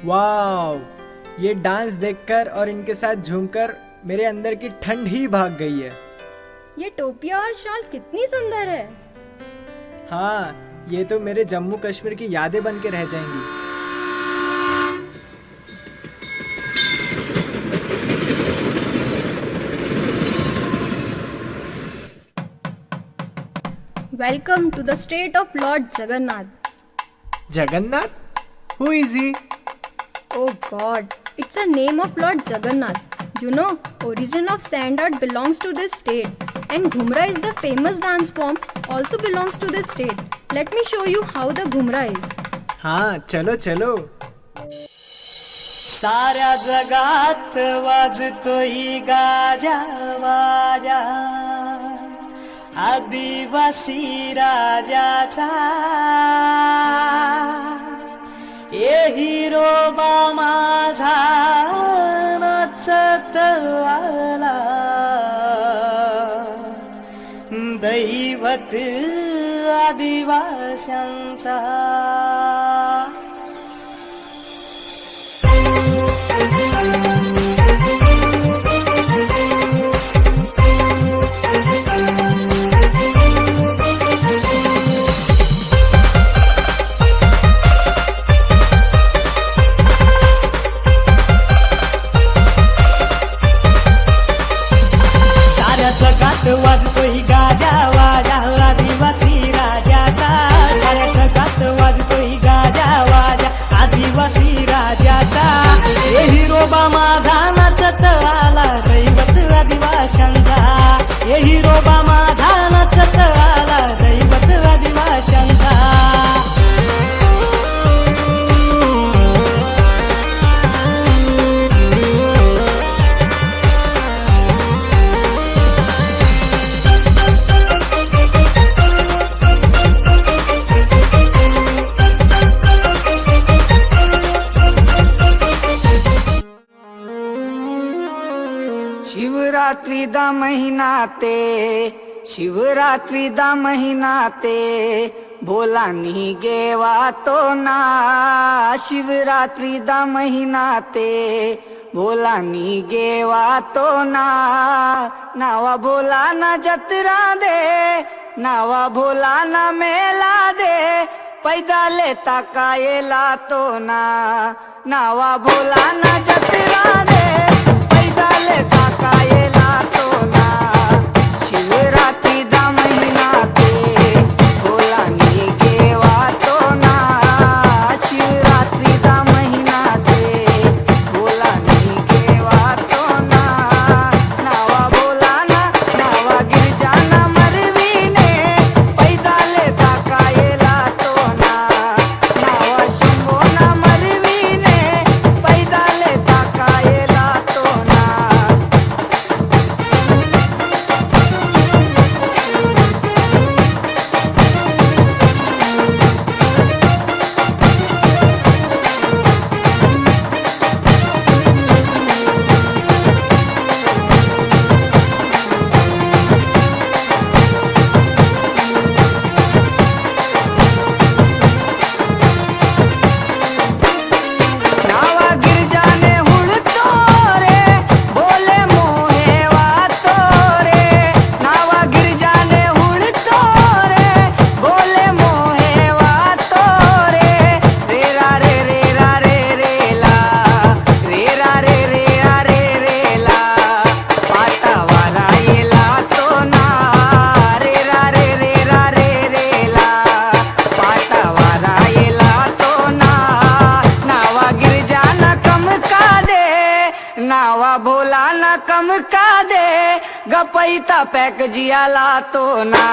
Wow, ये dance देखकर और इनके साथ झूमकर मेरे अंदर की ठंड ही भाग गई है। ये टोपिया और शॉल कितनी सुंदर है। हाँ, ये तो मेरे जम्मू कश्मीर की यादें बन के रह जाएंगी। Welcome to the state of Lord Jagannath. Jagannath? Who is he? Oh God, it's a name of Lord Jagannath. You know, origin of sand art belongs to this state, and Ghumra is the famous dance form also belongs to this state. Let me show you how the Ghumra is. हाँ, चलो चलो। साऱ्या जगात वाजतोय गाजा वाजा, आदिवासी राजाचा ए हिरोबा माझा नाचत आला, दैवत आदिवास्यांचा। वाजतोय गाजा वाजा, आदिवासी राजाचा। साऱ्या जगात वाजतोय गाजा वाजा, आदिवासी राजाचा। ए हिरोबा माझा नाचत आला, दैवत आदिवास्यांचा। ए हिरोबा माझा नाचत आला, दैवत आदिवास्यांचा। शिवरात्रि दा महीना ते, शिवरात्रि दा महीना ते, भोला नी गेवा तो ना। शिवरात्रि दा महीना ते, भोला नी गेवा तो ना। नावा भोला ना जत्रा दे, नावा भोला ना मेला दे, पैदा लेता कायेला तो ना। नावा भोला ना जत्रा दे, पैदा लेता कायेला तो ना। शिवरात्रि दा महीना ते, भोला नी गेवा तो ना। शिवरात्रि दा महीना ते, भोला नी गेवा तो ना। नावा भोला ना, नावा गिरजा ना मरवीने, पैदा लेता कायेला तो ना। नावा शंभो ना मरवीने, पैदा लेता कायेला तो ना। नावा गिरजाने हुडतो रे, बोले मोहे वातो रे। नावा गिरजाने हुडतो रे, बोले मोहे वातो रे। रेरा रे रेरा रे रेला, रेरा रे रेरा रे रेला, पाटावारा येला तो ना। रेरा रे रेरा रे रेला, पाटावारा येला तो ना। नावा गिरजा न कम का दे, नावा भोला न कम का दे, गपैता पैक जियाला तो ना।